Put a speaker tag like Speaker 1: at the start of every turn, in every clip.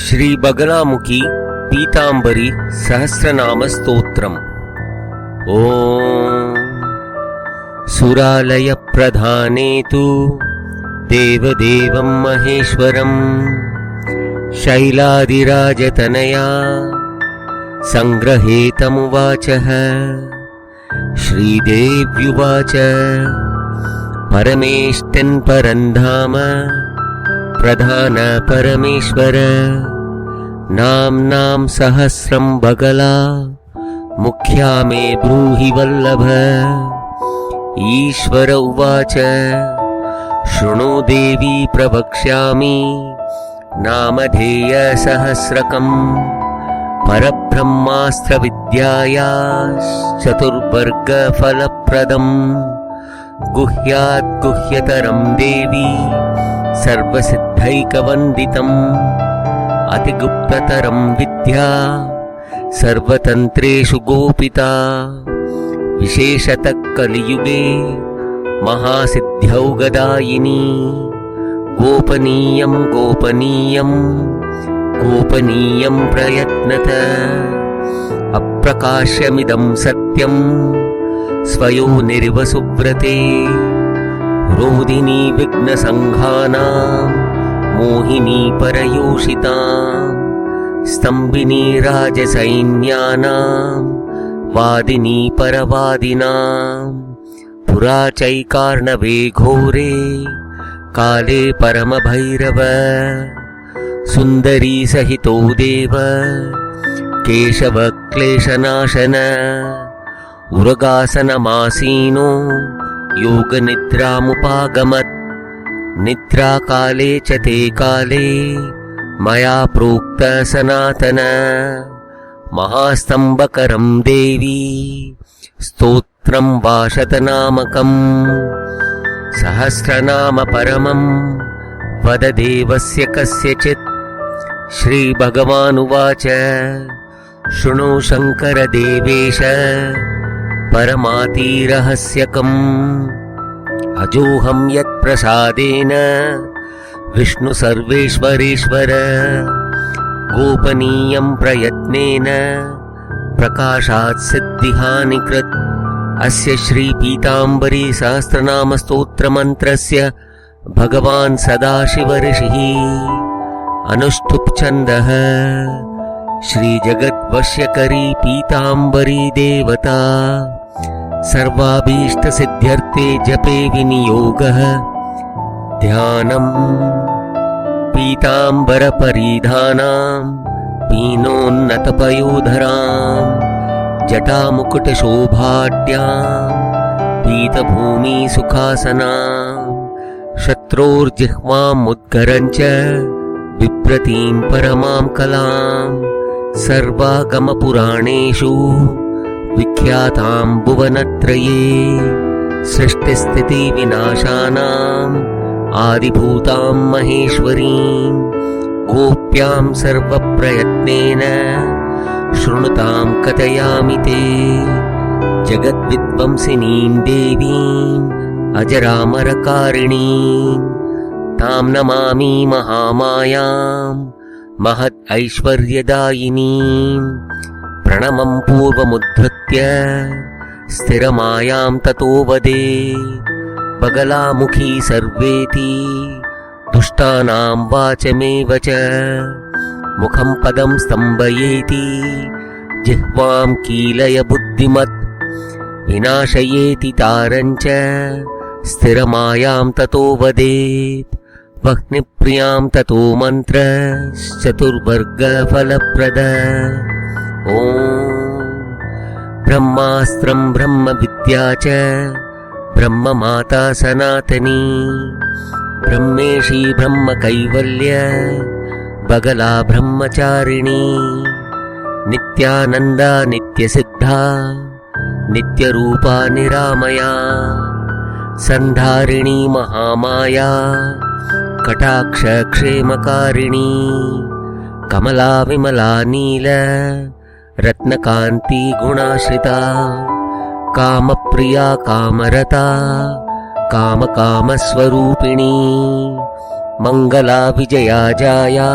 Speaker 1: श्री बगलामुखी पीतांबरी सहस्रनाम स्तोत्रम्। ओम सुरालय प्रधाने तु देवदेवं महेश्वरं शैलादिराजतनया संग्रहेतमुवाचः। श्रीदेव्युवाच परमेष्टन् परन्धाम प्रधान परमेश्वर नाम्नां सहस्रं बगला मुख्या मे ब्रूहि वल्लभ। ईश्वर उवाच शृणु देवी प्रवक्ष्यामि नामधेय सहस्रकम् परब्रह्मास्त्रविद्यायाश्चतुर्वर्ग फलप्रदम्। गुह्यात् गुह्यतरं देवी सर्वसिद्धैकवन्दितम् अतिगुप्ततरं विद्या सर्वतन्त्रेषु गोपिता। विशेषतः कलियुगे महासिद्ध्यौगदायिनी गोपनीयं गोपनीयं गोपनीयं प्रयत्नत। अप्रकाश्यमिदं सत्यं स्वयोनिर्वसुव्रते रोदिनी विघ्नसङ्घानां मोहिनी परयोषितां स्तम्भिनी राजसैन्यानां वादिनी परवादिनां। पुरा चैकार्णवे घोरे काले परमभैरव सुन्दरी सहितो देव केशव क्लेशनाशन। उरगासनमासीनो योगनिद्रामुपागमत्। निद्राकाले च ते काले मया प्रोक्त सनातन। महास्तम्भकरं देवी स्तोत्रं वाशतनामकम्। सहस्रनाम परमं वद देवस्य कस्यचित्। श्रीभगवानुवाच शृणु शङ्कर देवेश परमातिरहस्यकम्। अजोऽहं यत्प्रसादेन विष्णु सर्वेश्वरेश्वर गोपनीयं प्रयत्नेन प्रकाशात् सिद्धिहानिकृत्। अस्य श्री पीतांबरी सहस्रनाम स्तोत्रमन्त्रस्य भगवान् सदाशिव ऋषिः अनुष्टुप् छन्दः। श्री जगद्वश्यकरी पीतांबरी देवता सर्वाभीष्टसिद्ध्यर्थे जपे विनियोगः। ध्यानम् पीतांबरपरिधानां पीनोन्नतपयोधरां जटामुकुटशोभाढ्यां पीतभूमिसुखासनां। शत्रोर्जिह्वामुद्गरञ्च बिभ्रतीं परमां कलां सर्वागमपुराणेषु विख्यातां भुवनत्रये। सृष्टिस्थितिविनाशानाम् आदिभूतां महेश्वरीं गोप्यां सर्वप्रयत्नेन शृणुतां कथयामि ते। जगद्विध्वंसिनीं देवीं अजरामरकारिणीं तां नमामि महामायां महद् ऐश्वर्यदायिनीं। प्रणमं पूर्वमुद्धृत्य स्थिरमायां ततो वदे। बगलामुखी सर्वेति दुष्टानां वाचमेव च। मुखं पदं स्तम्भयेति जिह्वां कीलय बुद्धिमत्। विनाशयेति तारञ्च स्थिरमायां ततो वदेत्। वह्निप्रियां ततो मन्त्रश्चतुर्वर्गफलप्रद। ॐ ब्रह्मास्त्रं ब्रह्मविद्या च ब्रह्ममाता सनातनी। ब्रह्मेशी ब्रह्मकैवल्य बगला ब्रह्मचारिणी। नित्यानन्दा नित्यसिद्धा नित्यरूपा निरामया। सन्धारिणी महामाया कटाक्षक्षेमकारिणी। कमला विमला नील रत्नकान्ति गुणाश्रिता। कामप्रिया कामरता कामकामस्वरूपिणी। मंगला विजया जाया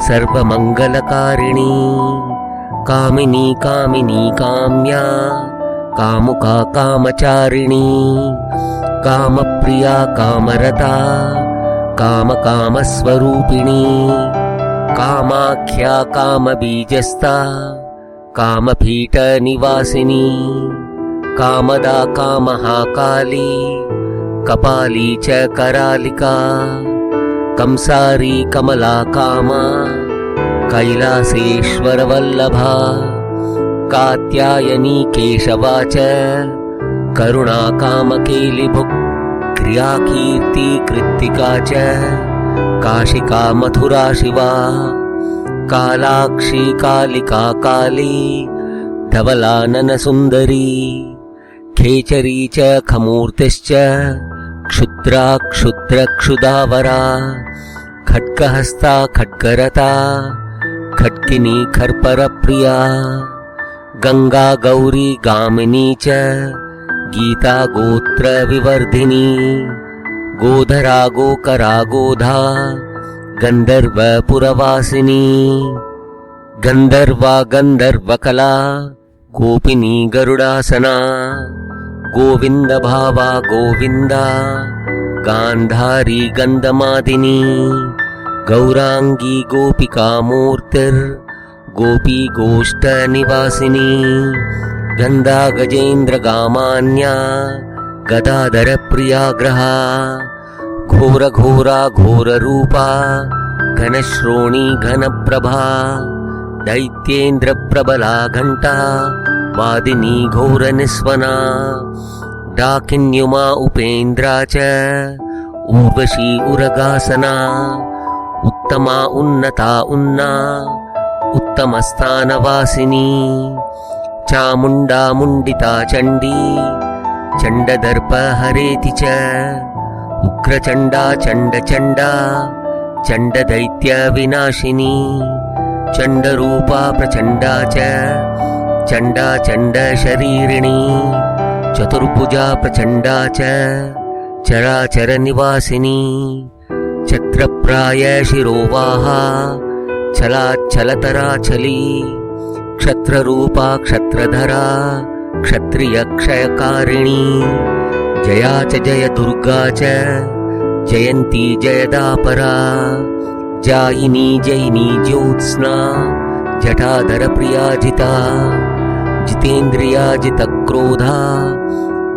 Speaker 1: सर्वमङ्गलकारिणी कामिनी कामिनी काम्या कामुका कामचारिणी कामप्रिया कामरता कामकामस्वरूपिणी कामाख्या कामबीजस्था कामपीठनिवासिनी कामदा कामहाकाली कपाली च करालिका कंसारी कमला कामा कैलासेश्वरवल्लभा कात्यायनी केशवा च करुणा कामकेलिभुक् क्रियाकीर्ति कृत्तिका च काशिका मथुरा शिवा कालाक्षी कालिका काली धवलाननसुन्दरी खेचरी च खमूर्तिश्च क्षुद्रा क्षुद्रक्षुदावरा खड्गहस्ता खड्गरता खड्गिनी खर्परप्रिया गंगा गौरी गामिनी च गीता गोत्रविवर्धिनी गोधरा गोकरा गोधा गन्धर्वपुरवासिनी गन्धर्वा गन्धर्वकला गोपिनी गरुडासना गोविंद भावा गोविंदा गांधारी गंधमादिनी गौरांगी गोपिका मूर्तिर् गोपी गोष्ठ निवासिनी गंधा गजेन्द्र गामान्या गदाधर प्रियाग्रहा घोर घोरा घोर रूपा घनश्रोणी घनप्रभा दैत्येन्द्र प्रबला घंटा वादिनी घोर निस्वना डाकिन्युमा उपेन्द्रा च ऊर्वशी उरगासना उत्तमा उन्नता उन्ना उत्तमस्थानवासिनी चामुण्डा मुण्डिता चण्डी चण्डदर्प हरेति च उग्रचण्डा चण्डचण्डा चण्डदैत्य विनाशिनी चण्डरूपा प्रचण्डा च चण्डा चण्ड शरीरिणी चतुर्भुजा प्रचण्डा च चराचर निवासिनी छत्रप्राय शिरोवाहा छलाच्छलतराचली क्षत्ररूपा क्षत्रधरा क्षत्रियक्षयकारिणी जया च जय दुर्गा च जयन्ती जयदापरा जायिनी जयिनी ज्योत्स्ना जटाधर प्रियाजिता जितेन्द्रिया जितक्रोधा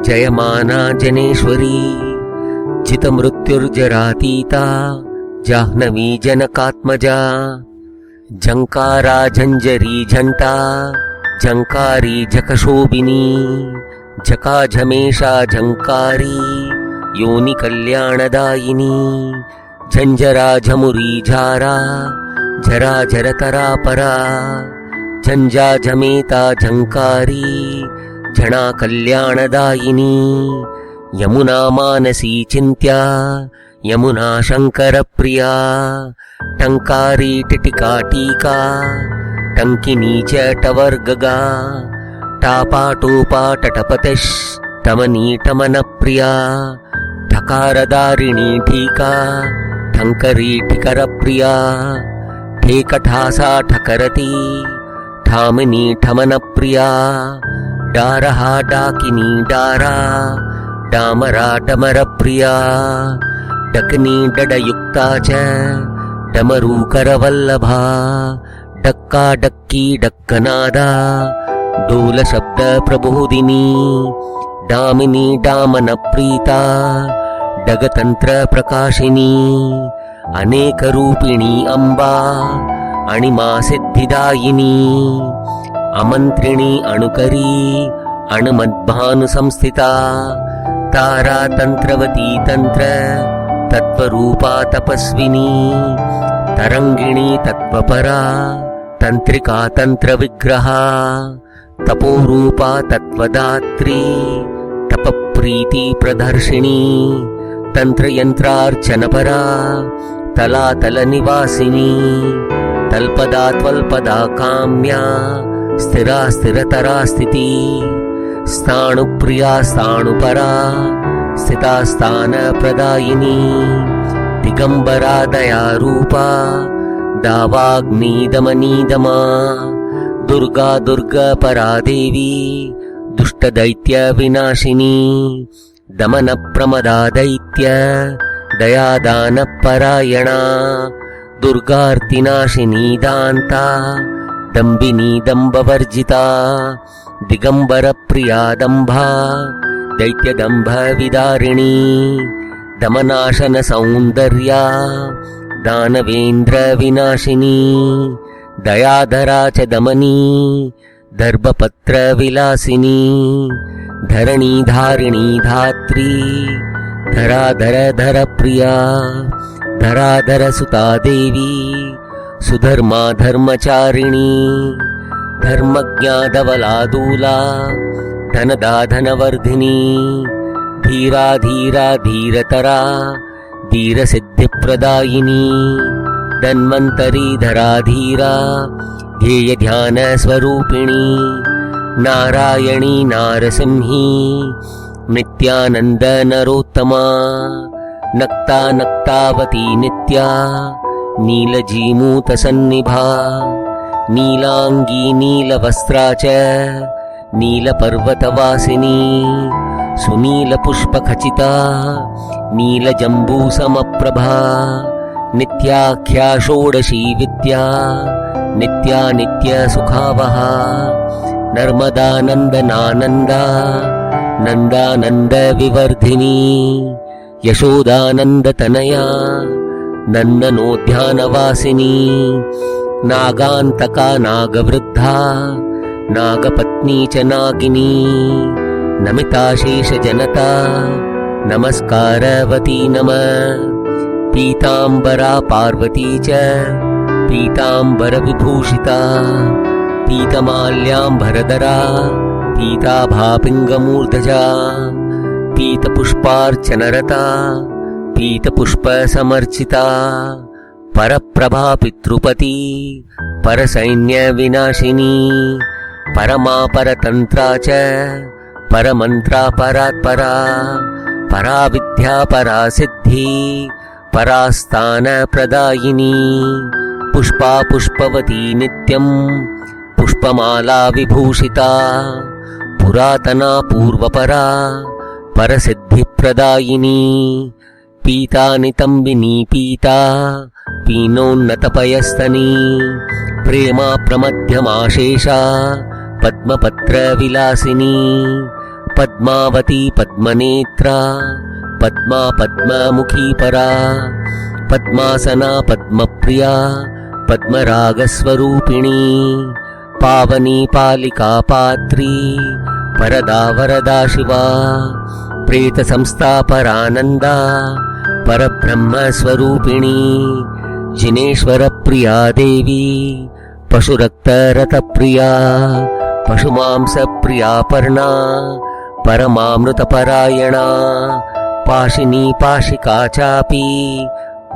Speaker 1: जयमाना जनेश्वरी जितमृत्युर्जरातीता जाह्नवी जनकात्मजा झंकारा झंझरी झंटा झंकारी झकशोभिनी झकाझमेषा झंकारी योनि कल्याणदायिनी झंझरा झमुरी झारा झरा झरतरा परा झंझा झमेता झंकारी झणा कल्याणदायिनी यमुना मानसी चिन्त्या यमुना शंकर प्रिया टंकारी टिटिका टीका टंकिनी च टवर्गगा टापाटोपा टटपतिश् टमनी टमन प्रिया ठकारदारिणी ठीका ठंकरी ठिकर प्रिया ठेकठासा ठकरती ठामिनी ठमन प्रिया डारहा डाकिनी डारा डामरा डमर प्रिया डकनी डडयुक्ता च डमरूकर वल्लभा डक्का डक्की डक्कनादा डोल शब्द प्रबोधिनी डामिनी डामन प्रीता डगतंत्र प्रकाशिनी अनेक रूपिणी अम्बा अणिमा सिद्धिदायिनी अमंत्रिणी अणुकरी अणुमद्भानु संस्थिता तारा तंत्रवती तंत्र तत्वरूपा तपस्विनी तरंगिणी तत्वपरा तंत्रिका तंत्र विग्रहा तपोरूपा तत्वदात्री तपप्रीति प्रदर्शिनी तंत्रयंत्रार्चनपरा तलातल निवासिनी तल्पदा त्वल्पदा काम्या स्थिरा स्थिरतरा स्थिति स्थाणुप्रिया स्थाणुपरा स्थिता स्थान प्रदायिनी दिगंबरा दयारूपा दावाग्निदमनीदमा दुर्गा दुर्गपरादेवी दुष्टदैत्यविनाशिनी दमनप्रमदा दैत्य दयादानपरायणा दुर्गार्तिनाशिनी दान्ता दम्बिनी दम्बवर्जिता दिगम्बरप्रिया दम्भा दैत्यदम्भविदारिणी दमनाशनसौन्दर्या दानवेन्द्रविनाशिनी दयाधरा च दमनी दर्भपत्रविलासिनी धरणीधारिणी धात्री धराधरधरप्रिया धराधरसुता देवी सुधर्मा धर्मचारिणी धर्मज्ञाधवलादूला धनदा धनवर्धिनी धीरा धीरा धीरतरा धीरसिद्धिप्रदायिनी धन्वन्तरी धरा धीरा ध्येयध्यानस्वरूपिणी नारायणी नारसिंही नित्यानन्दनरोत्तमा नक्ता नक्तावती नित्या नीलजीमूतसन्निभा नीलाङ्गी नीलवस्त्रा च नीलपर्वतवासिनी सुनीलपुष्पखचिता नीलजम्बूसमप्रभा नित्याख्या षोडशी विद्या नित्या नित्यसुखावहा नर्मदानन्दनानन्दा नन्दानन्दविवर्धिनी यशोदानन्दतनया नन्दनोद्यानवासिनी नागान्तका नागवृद्धा नागपत्नी च नागिनी नमिताशेषजनता नमस्कारवती नमः पीताम्बरा पार्वती च पीताम्बरविभूषिता पीतमाल्याम्बरधरा पीताभापिङ्गमूर्धजा पीतपुष्पार्चनरता पीतपुष्पसमर्चिता परप्रभा पितृपति परसैन्यविनाशिनी परमा परतन्त्रा च परमन्त्रा परात्परा पराविद्या परासिद्धि परास्थानप्रदायिनी पुष्पा पुष्पवती नित्यं पुष्पमाला विभूषिता पुरातना पूर्वपरा परसिद्धिप्रदायिनी पीता नितम्बिनी पीता पीनोन्नतपयस्तनी प्रेमा प्रमध्यमाशेषा पद्मपत्रविलासिनी पद्मावती पद्मनेत्रा पद्मा पद्ममुखी परा पद्मासना पद्मप्रिया पद्मरागस्वरूपिणी पावनी पालिका पात्री परदा वरदा शिवा प्रेतसंस्था परानन्दा परब्रह्मस्वरूपिणी जिनेश्वरप्रिया देवी पशुरक्तरतप्रिया पशुमांसप्रिया पर्णा परमामृतपरायणा पाशिनी पाशिका चापि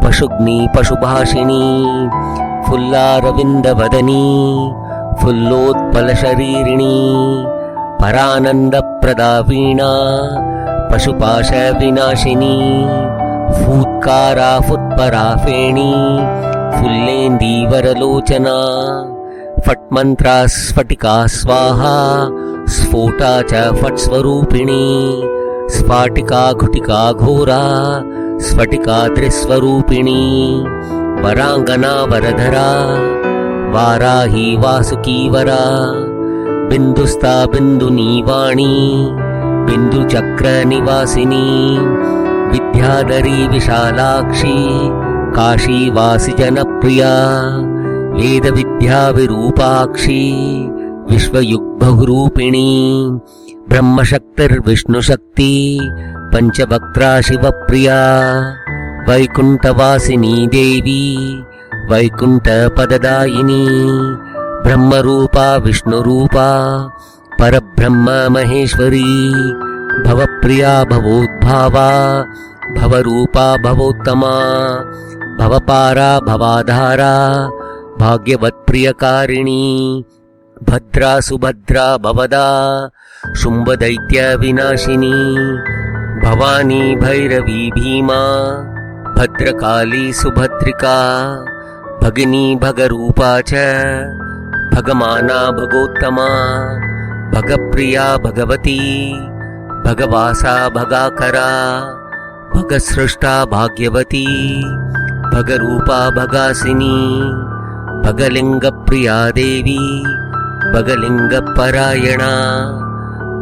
Speaker 1: पशुग्नि पशुभाषिणी फुल्लारविन्दवदनी फुल्लोत्पलशरीरिणी परानन्दप्रदा वीणा पशुपाशविनाशिनी फूत्कारा फुत्परा फेणी फुल्लेन्दीवरलोचना फट्मन्त्रा स्फटिका स्वाहा स्फोटा च फट्स्वरूपिणी स्फाटिका घुटिका घोरा स्फटिका त्रिस्वरूपिणी वराङ्गना वरधरा वाराही वासुकी वरा बिन्दुस्ता बिन्दुनी वाणी बिन्दुचक्रनिवासिनी विद्याधरी विशालाक्षी काशीवासि जनप्रिया वेदविद्याविरूपाक्षी विश्वयुग्बहुरूपिणी ब्रह्मशक्तिर्विष्णुशक्ति पञ्चवक्त्रा शिवप्रिया वैकुण्ठवासिनी देवी वैकुण्ठपददायिनी ब्रह्मरूपा विष्णुरूपा परब्रह्म महेश्वरी भवप्रिया भवोद्भावा भवरूपा भवोत्तमा भवपारा भवाधारा भाग्यवत्प्रियकारिणी भद्रा सुभद्रा भवदा शुम्भदैत्यविनाशिनी भवानी भैरवी भीमा भद्रकाली सुभद्रिका भगिनी भगरूपा च भगमाना भगोत्तमा भगप्रिया भगवती भगवासा भगाकरा भगसृष्टा भाग्यवती भगरूपा भगासिनी भगलिंगप्रिया देवी भगलिंगपरायणा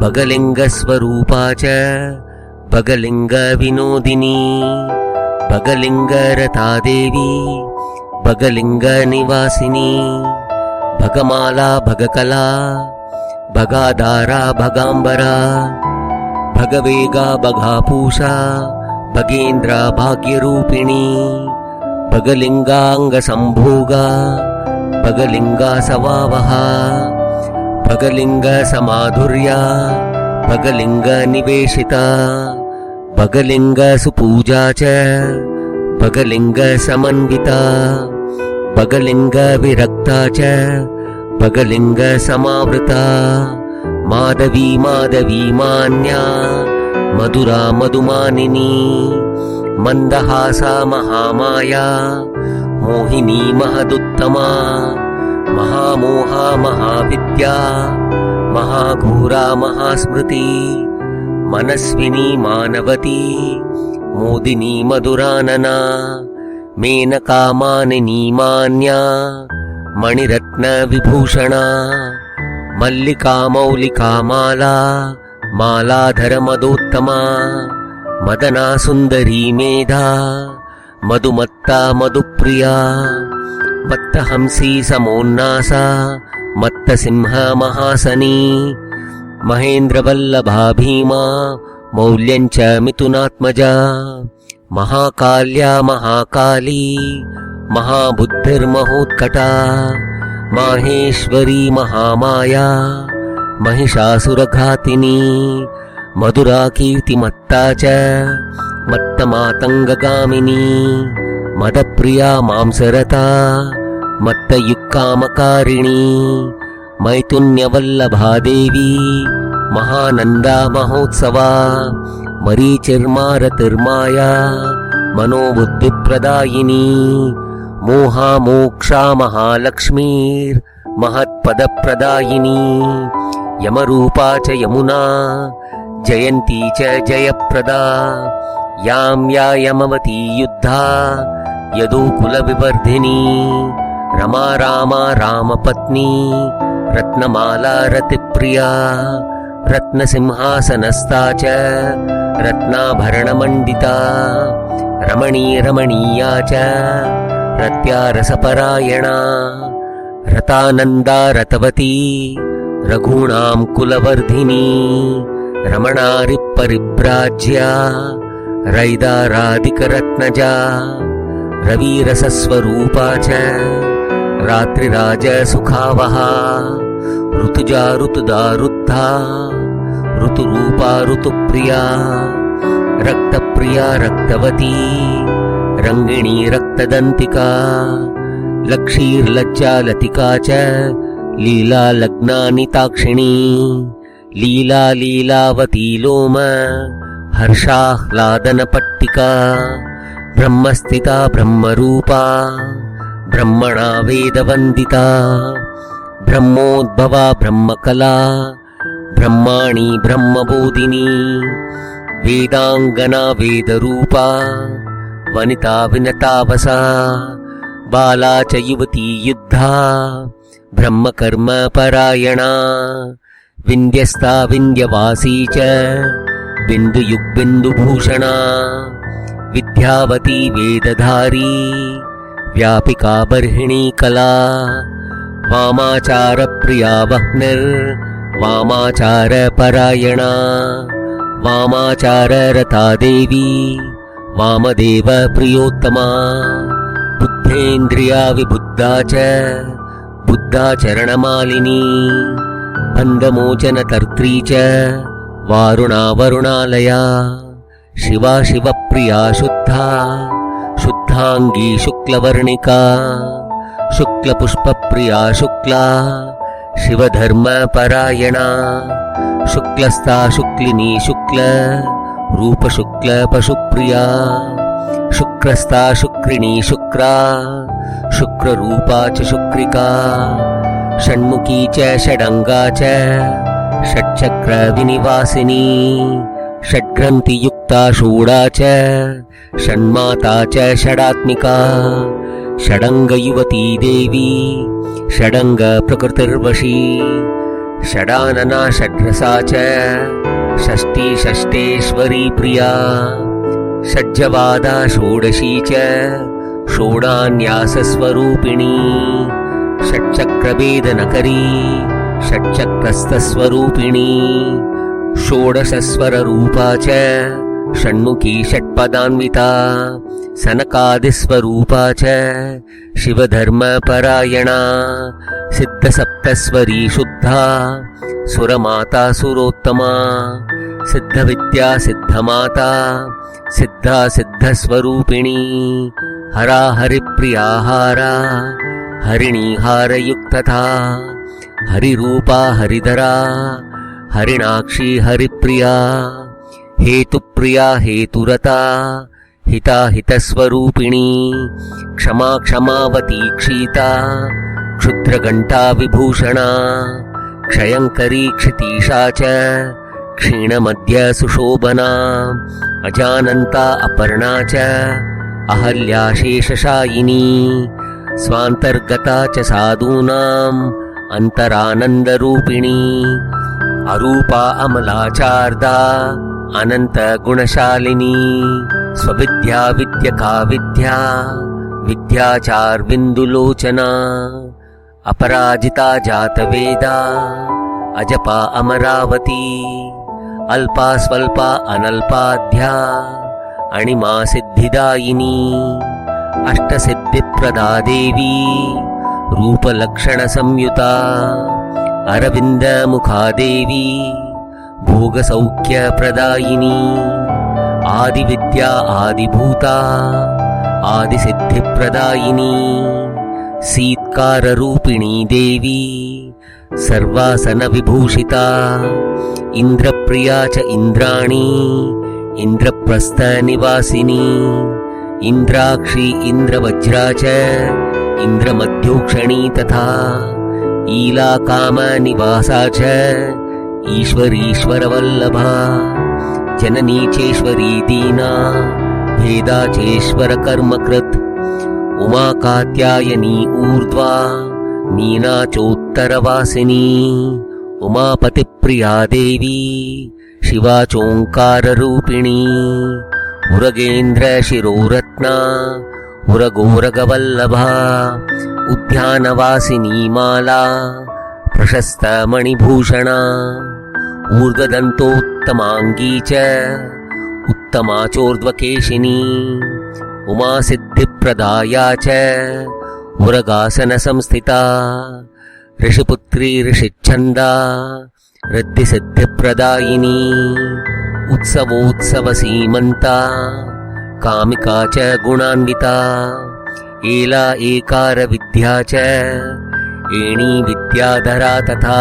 Speaker 1: भगलिंगस्वरूपा च भगलिंगविनोदिनी भगलिंगरता देवी भगलिंगनिवासिनी भगमाला भगकला भगाधारा भगांबरा भगवेगा भगापूषा भगेन्द्रा भाग्यरूपिणी भगलिंगांगसंभोगा भगलिंगासवावहा भगलिंगसमाधुर्या भगलिंगनिवेशिता भगलिंगसुपूजा च भगलिंगसमन्विता भगलिंगविरक्ता च भगलिंगसमावृता माधवी माधवी मान्या मधुरा मधुमानिनी मंदहासा महामाया मोहिनी महदुत्तमा महामोहा महाविद्या महाघोरा महास्मृति मनस्विनी मानवती मोदिनी मधुरानना मेनका मानिनी मान्या मणिरत्न विभूषणा मल्लिका मौलिका माला मालाधर मदोत्तमा मदना सुंदरी मेधा मधुमत्ता मधुप्रिया मत्तहंसी समोन्नासा मत्तसिंह महासनी महेन्द्रवल्लभा भीमा मौल्यञ्च मिथुनात्मजा महाकाल्या महाकाली महाबुद्धिर्महोत्कटा माहेश्वरी महामाया महिषासुरघातिनी मधुरा कीर्तिमत्ता च मत्तमातङ्गगामिनी मदप्रिया मांसरता मत्तयुक्कामकारिणी मैथुन्यवल्लभा देवी महानन्दा महोत्सवा मरीचिर्मारतिर्माया मनोबुद्धिप्रदायिनी मोहा मोक्षा महालक्ष्मीर्महत्पदप्रदायिनी यमरूपा च यमुना जयन्ती च जयप्रदा यां या यमवती युद्धा यदुकुलविवर्धिनी रमा रामा रामपत्नी रत्नमाला रतिप्रिया रत्नसिंहासनस्था च रत्नाभरणमण्डिता रमणी रमणीया च रत्या रसपरायणा रतानन्दा रतवती रघूणां कुलवर्धिनी रमणारिपरिभ्राज्या रैदाराधिकरत्नजा रविरसस्वरूपा च रात्रिराजसुखावहा ऋतुजा ऋतुदारुद्धा ऋतुरूपा ऋतुप्रिया रक्तप्रिया रक्तवती रङ्गिणी रक्तदन्तिका लक्षीर्लज्जालतिका च लीला लग्नानिताक्षिणी लीला लीलावती लोम हर्षाह्लादनपट्टिका ब्रह्मस्थिता ब्रह्मरूपा ब्रह्मणा वेदवन्दिता ब्रह्मोद्भवा ब्रह्मकला ब्रह्माणी ब्रह्मबोधिनी वेदांगना वेदरूपा वनिता विनतावसा बाला च युवती युद्धा ब्रह्मकर्म परायणा विन्द्यस्ता विन्द्यवासी च बिन्दुयुग्बिन्दुभूषणा विद्यावती वेदधारी व्यापिका बर्हिणी कला वामाचार प्रिया वह्निर्वामाचार परायणा वामाचार रता देवी वामदेव प्रियोत्तमा बुद्धेन्द्रिया विबुद्धा च बुद्धाचरणमालिनी बन्धमोचनकर्त्री च वारुणा वरुणालया शिवा शिवप्रिया शुद्धा शुद्धांगी शुक्लवर्णिका शुक्लपुष्पप्रिया शुक्ला शिवधर्मपरायणा शुक्लस्था शुक्लिनी शुक्ल रूपशुक्ल पशुप्रिया शुक्रस्ता शुक्रिणी शुक्रा शुक्ररूपा च शुक्रिका षण्मुखी च षडङ्गा च षट्चक्रविनिवासिनी षड्ग्रन्थियुक्ता षूडा च षण्माता च षडात्मिका षडङ्गयुवती देवी षडङ्गप्रकृतिर्वशी षडानना षड्रसा च षष्ठी षष्ठेश्वरी प्रिया षड्जवादा षोडशी च षोडान्यासस्वरूपिणी षट्चक्रभेदनकरी षट्चक्रस्थस्वरूपिणी षोडशस्वररूपा च षण्मुखी षट्पदान्विता सनकादिस्वरूपा च शिवधर्मपरायणा सिद्धसप्तस्वरी शुद्धा सुरमाता सुरोत्तमा सिद्धविद्या सिद्धमाता सिद्धा सिद्धस्वरूपिणी हरा हरिप्रिया हारा हरिणी हारयुक्तथा हरिरूपा हरिधरा हरिणाक्षी हरिप्रिया हेतुप्रिया हेतुरता हिता हितस्वरूपिणी क्षमा क्षमावती क्षीता क्षुद्रघण्टा विभूषणा क्षयङ्करी क्षितीशा च क्षीणमध्य सुशोभना अजानन्ता अपर्णा च अहल्या शेषशायिनी स्वान्तर्गता च साधूनाम् अन्तरानन्दरूपिणी अरूपा अमलाचार्दा अनन्तगुणशालिनी स्वविद्या विद्यका विद्या विद्याचार्विन्दुलोचना अपराजिता जातवेदा अजपा अमरावती अल्पा स्वल्पा अनल्पाध्या अणिमा सिद्धिदायिनी अष्टसिद्धिप्रदा देवी रूपलक्षणसंयुता अरविन्दमुखा देवी भोगसौख्यप्रदायिनी आदिविद्या आदिभूता आदिसिद्धिप्रदायिनी सीत्काररूपिणी देवी सर्वासनविभूषिता इन्द्रप्रिया च इन्द्राणी इन्द्रप्रस्थनिवासिनी इन्द्राक्षी इन्द्रवज्रा च इन्द्रमध्योक्षणी तथा ईलाकामनिवासा च ईश्वरीश्वरवल्लभा जननी चेश्वरी दीना भेदा चेश्वरकर्मकृत् उमा कात्यायनी ऊर्ध्वा मीना चोत्तरवासिनी उमापतिप्रिया देवी शिवा चोङ्काररूपिणी उरगेन्द्रशिरोरत्ना उरगोरगवल्लभा उद्यानवासिनी माला प्रशस्तमणिभूषणा ऊर्ध्वदन्तोत्तमाङ्गी च उत्तमा चोर्ध्वकेशिनी उमासिद्धिप्रदाया च उरगासनसंस्थिता ऋषिपुत्री ऋषिच्छन्दा रिद्धिसिद्धिप्रदायिनी उत्सवोत्सवसीमन्ता कामिका च गुणान्विता एला एकारविद्या च एणी विद्याधरा तथा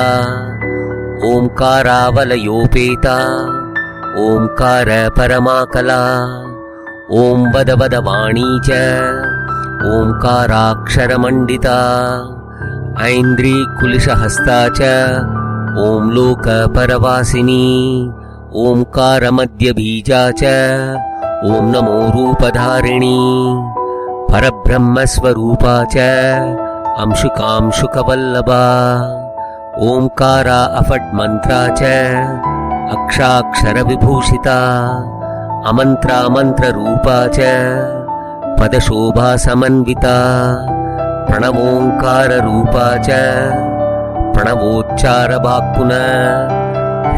Speaker 1: ओंकारावलयोपेता ओंकार परमाकला ओं वदवदवाणी च ओंकाराक्षरमण्डिता ऐन्द्रीकुलिशहस्ता च ओं लोकपरवासिनी ओंकारमध्यबीजा च ओं नमो रूपधारिणी परब्रह्मस्वरूपा च अंशुकांशुकवल्लभा ओंकारा अफड्मन्त्रा च अक्षाक्षरविभूषिता अमन्त्रामन्त्ररूपा च पदशोभासमन्विता प्रणवोंकाररूपा च प्रणवोच्चारवाक्पुनः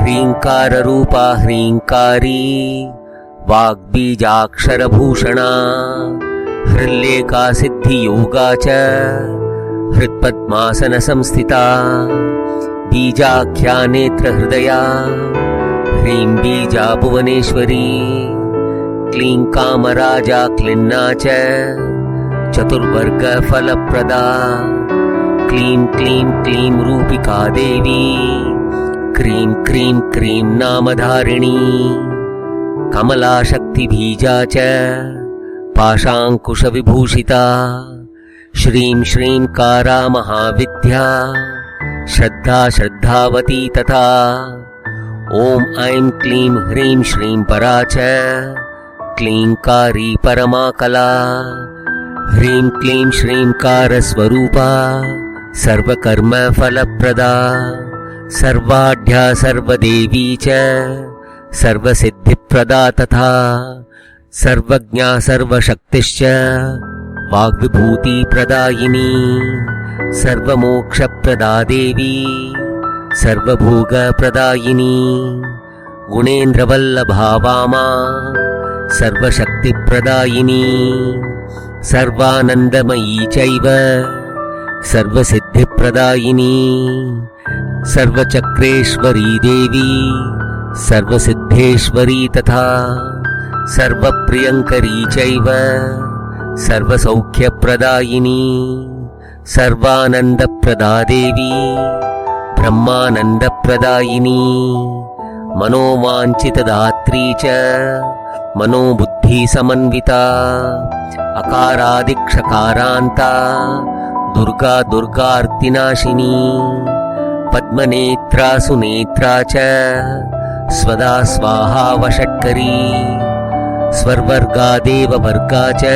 Speaker 1: ह्रीङ्काररूपा ह्रीङ्कारी वाग्बीजाक्षरभूषणा हृल्लेखा सिद्धियोगा च हृत्पद्मासनसंस्थिता बीजाख्या नेत्रहृदया ह्रीं बीजा भुवनेश्वरी क्लीं कामराजा क्लिन्ना च चतुर्वर्गफलप्रदा क्लीं क्लीं क्लीं रूपिका देवी क्रीं क्रीं क्रीं नामधारिणी कमलाशक्तिबीजा च पाशाङ्कुशविभूषिता श्रीं श्रीं कारा महाविद्या श्रद्धा श्रद्धावती तथा ॐ ऐं क्लीं ह्रीं श्रीं परा च क्लींकारी परमा कला ह्रीं क्लीं श्रीं कारस्वरूपा सर्वकर्मफलप्रदा सर्वाढ्या सर्वदेवी च सर्वसिद्धिप्रदा तथा सर्वज्ञा सर्वशक्तिश्च वाग्विभूतिप्रदायिनी सर्वमोक्षप्रदा देवी सर्वभोगप्रदायिनी गुणेन्द्रवल्लभा वामा सर्वशक्तिप्रदायिनी सर्वानन्दमयी चैव सर्वसिद्धिप्रदायिनी सर्वचक्रेश्वरी देवी सर्वसिद्धेश्वरी तथा सर्वप्रियङ्करी चैव सर्वसौख्यप्रदायिनी सर्वानन्दप्रदा देवी ब्रह्मानन्दप्रदायिनी मनोवाञ्छितदात्री च मनोबुद्धिसमन्विता अकारादिक्षकारान्ता दुर्गा दुर्गार्तिनाशिनी पद्मनेत्रा सुनेत्रा च स्वदा स्वाहा वषट्करी स्वर्वर्गा देववर्गा च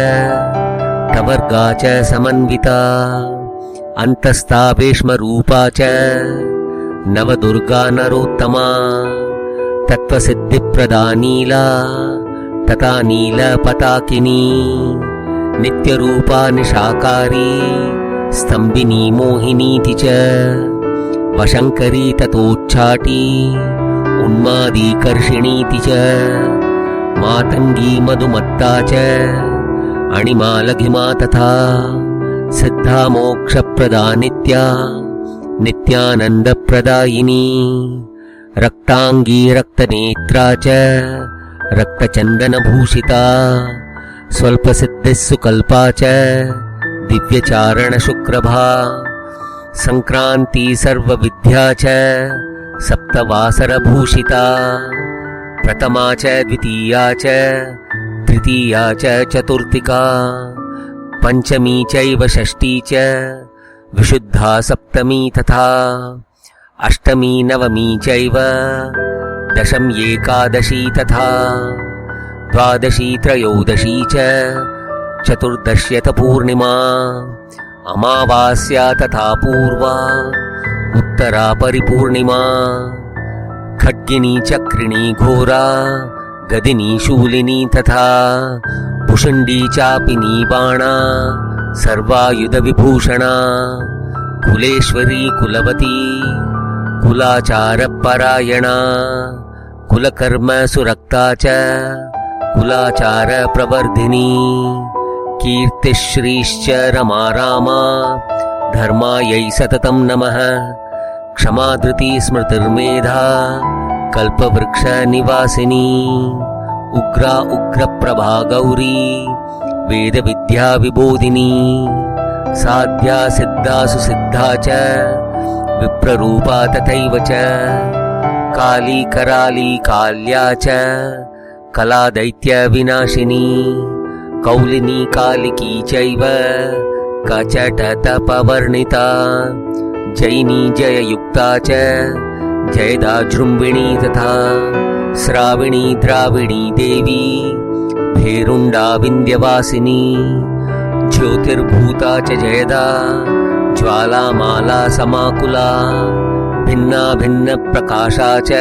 Speaker 1: टवर्गा च समन्विता अन्तस्था भीष्मरूपा च नवदुर्गा नरोत्तमा तत्त्वसिद्धिप्रदा नीला तथा नीलपताकिनी नित्यरूपा निशाकारी स्तम्भिनी मोहिनीति च वशङ्करी ततोच्चाटी उन्मादीकर्षिणीति च मातङ्गी मधुमत्ता च अणिमालघिमा तथा सिद्धा मोक्षप्रदा नित्या नित्यानन्दप्रदायिनी रक्ताङ्गी रक्तनेत्रा च रक्तचन्दनभूषिता स्वल्पसिद्धिः सुकल्पा च दिव्यचारणशुक्रभा सङ्क्रान्ति सर्वविद्या च सप्तवासरभूषिता प्रथमा च द्वितीया च तृतीया च चतुर्थिका पञ्चमी चैव षष्ठी च विशुद्धा सप्तमी तथा अष्टमी नवमी चैव दशमी एकादशी तथा द्वादशी त्रयोदशी च चतुर्दश्यत पूर्णिमा अमावास्या तथा पूर्वा उत्तरा परिपूर्णिमा खड्गिनी चक्रिणी घोरा गदिनी शूलिनी तथा पुषण्डी चापिनी बाणा सर्वायुधविभूषणा कुलेश्वरी कुलवती कुलाचारपरायणा कुलकर्म सुरक्ता च कुलाचारप्रवर्धिनी कीर्तिश्रीश्च रमा रामा धर्मायै सततं नमः क्षमा धृति स्मृतिर्मेधा कल्पवृक्षनिवासिनी उग्रा उग्रप्रभा गौरी वेदविद्या विबोधिनी साध्या सिद्धा सुसिद्धा च विप्ररूपा तथैव च काली कराली काल्या च कला दैत्यविनाशिनी कौलिनी कालिकी चैव कचटतपवर्णिता जैनी जययुक्ता च जयदाजृम्बिणी तथा श्राविणी द्राविणी देवी भेरुण्डा विन्ध्यवासिनी ज्योतिर्भूता च जयदा ज्वालामाला समाकुला भिन्ना भिन्नप्रकाशा च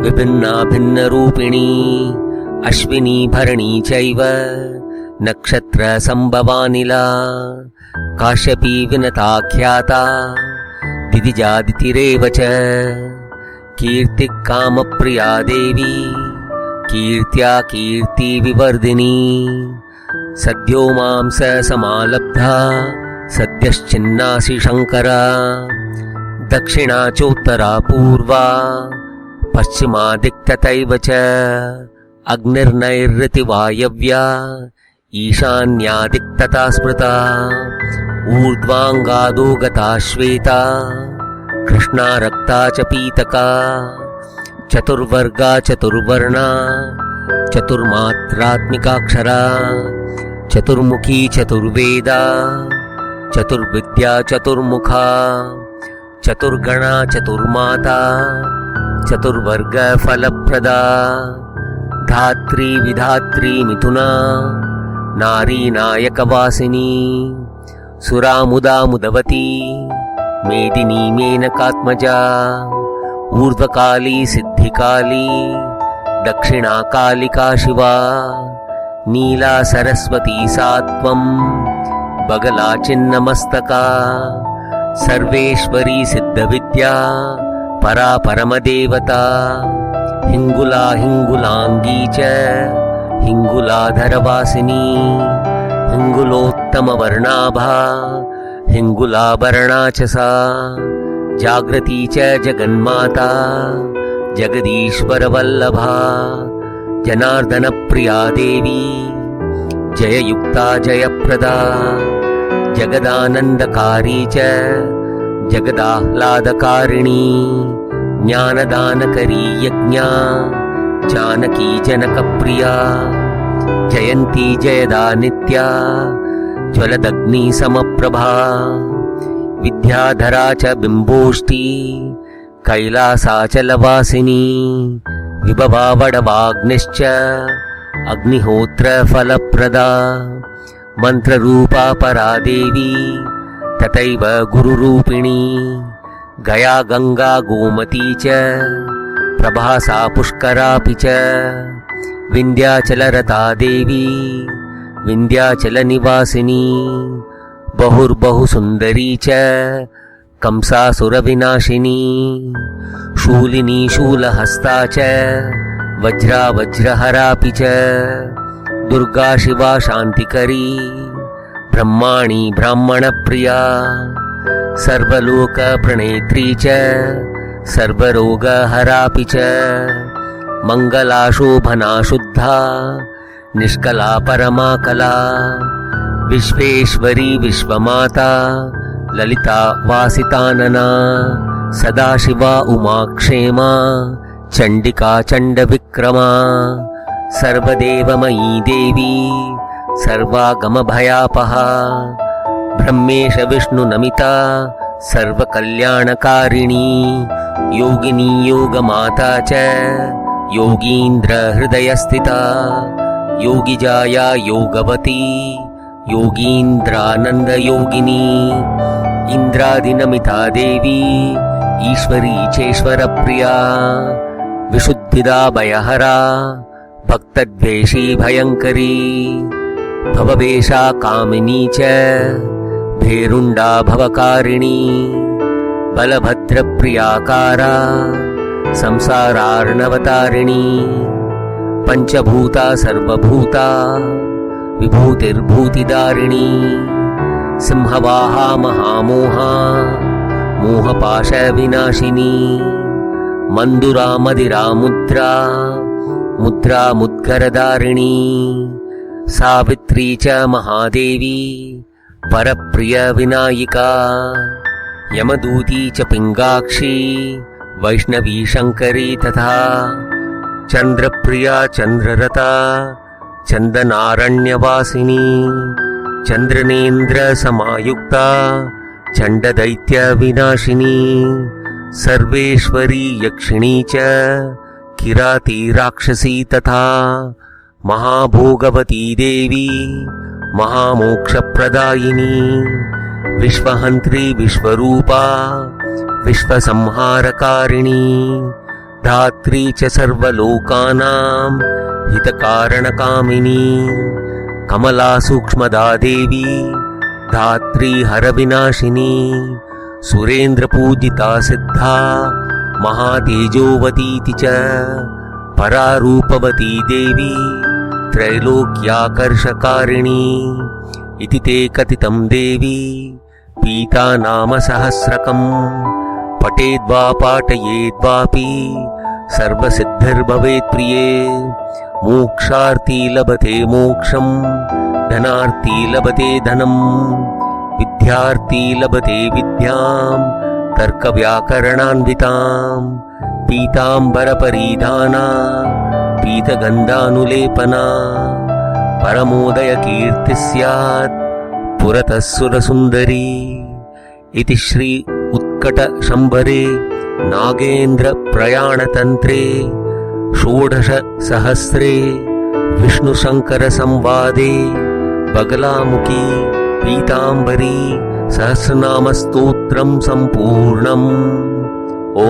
Speaker 1: विभिन्ना भिन्नरूपिणी अश्विनी भरणी चैव नक्षत्रसम्भवानिला काश्यपी विनताख्याता दिदिजादितिरेव च कीर्तिः कामप्रिया देवी कीर्त्या कीर्तिविवर्धिनी सद्यो मां स समालब्धा सद्यश्चिन्नासि शङ्करा दक्षिणा चोत्तरा पूर्वा पश्चिमा दिक्तथैव च अग्निर्नैरृति वायव्या ईशान्या दिक्तथा स्मृता ऊर्ध्वाङ्गादो गता श्वेता कृष्णा रक्ता च पीतका चतुर्वर्गा चतुर्वर्णा चतुर्मात्रात्मिकाक्षरा चतुर्मुखी चतुर्वेदा चतुर्विद्या चतुर्मुखा चतुर्गणा चतुर्माता चतुर्वर्गफलप्रदा धात्री विधात्री मिथुना नारी नायकवासिनी सुरामुदा मुदवती मेदिनी मेनकात्मजा ऊर्ध्वकाली सिद्धिकाली दक्षिणाकालिका शिवा नीला सरस्वती सात्वं बगला चिन्नमस्तका सर्वेश्वरी सिद्धविद्या परा परमदेवता हिंगुला हिंगुलांगी च हिंगुलाधरवासिनी हिंगुलोत्तमवर्णाभा हिंगुलाभरणा च सा जागृती च जगन्माता जगदीश्वरवल्लभा जनार्दनप्रिया देवी जययुक्ता जयप्रदा जगदानन्दकारी च जगदाह्लादकारिणी ज्ञानदानकरी यज्ञा जानकी जनकप्रिया जयन्ती जयदा नित्या ज्वलदग्निसमप्रभा विद्याधरा च बिम्बोष्टी कैलासाचलवासिनी विभवा वडवाग्निश्च अग्निहोत्रफलप्रदा मन्त्ररूपा परा देवी तथैव गुरुरूपिणी गया गंगा गोमती च प्रभासा पुष्करापि च विन्ध्याचलरता देवी विन्ध्याचलनिवासिनी बहुर्बहुसुन्दरी च कंसासुरविनाशिनी शूलिनी शूलहस्ता च वज्रा वज्रहरापि च दुर्गा शिवा शान्तिकरी ब्रह्माणी ब्राह्मणप्रिया सर्वलोकप्रणेत्री च सर्वरोगहरापि च मङ्गला शोभना शुद्धा निष्कला परमा कला विश्वेश्वरी विश्वमाता ललिता वासितानना सदाशिवा उमाक्षेमा चण्डिका चण्डविक्रमा सर्वदेवमयी देवी सर्वागमभयापहा ब्रह्मेश विष्णुनमिता सर्वकल्याणकारिणी योगिनी योगमाता च योगीन्द्रहृदयस्थिता योगिजाया योगवती योगीन्द्रानन्दयोगिनी इन्द्रादिनमिता देवी ईश्वरी चेश्वरप्रिया विशुद्धिदा भयहरा भक्तद्वेषी भयङ्करी भववेशा कामिनी च भेरुण्डा भवकारिणी बलभद्रप्रियाकारा संसारार्णवतारिणी पंचभूता सर्वभूता विभूतिर्भूतिदारिणी सिंहवाहा महामोहा मोहपाशविनाशिनी मन्दुरा मदिरा मुद्रा मुद्रा मुद्गरधारिणी सावित्री च महादेवी परप्रियविनायिका यमदूती च पिङ्गाक्षी वैष्णवी शङ्करी तथा चन्द्रप्रिया चन्द्ररता चन्दनारण्यवासिनी चन्द्रनेन्द्रसमायुक्ता चण्डदैत्यविनाशिनी सर्वेश्वरी यक्षिणी च किराती राक्षसी तथा महाभोगवती देवी महामोक्षप्रदायिनी विश्वहन्त्री विश्वरूपा विश्वसंहारकारिणी धात्री च सर्वलोकानां हितकारणकामिनी कमला सूक्ष्मदा देवी धात्री हरविनाशिनी सुरेन्द्रपूजिता सिद्धा महातेजोवतीति च परारूपवती देवी त्रैलोक्याकर्षकारिणी इति ते कथितं देवी पीता नाम सहस्रकं पठेद्वा पाठयेद्वापि सर्वसिद्धिर्भवेत् प्रिये मोक्षार्थी लभते मोक्षं धनार्थी लभते धनं विद्यार्थी लभते विद्यां तर्कव्याकरणान्वितां पीताम्बरपरिधाना पीतगन्धानुलेपना परमोदयकीर्तिः स्यात् पुरतः सुरसुन्दरी। इति श्री उत्कटशम्बरे नागेन्द्रप्रयाणतन्त्रे षोडशसहस्रे विष्णुशङ्करसंवादे बगलामुखी पीताम्बरी सहस्रनामस्तोत्रं सम्पूर्णम्। ॐ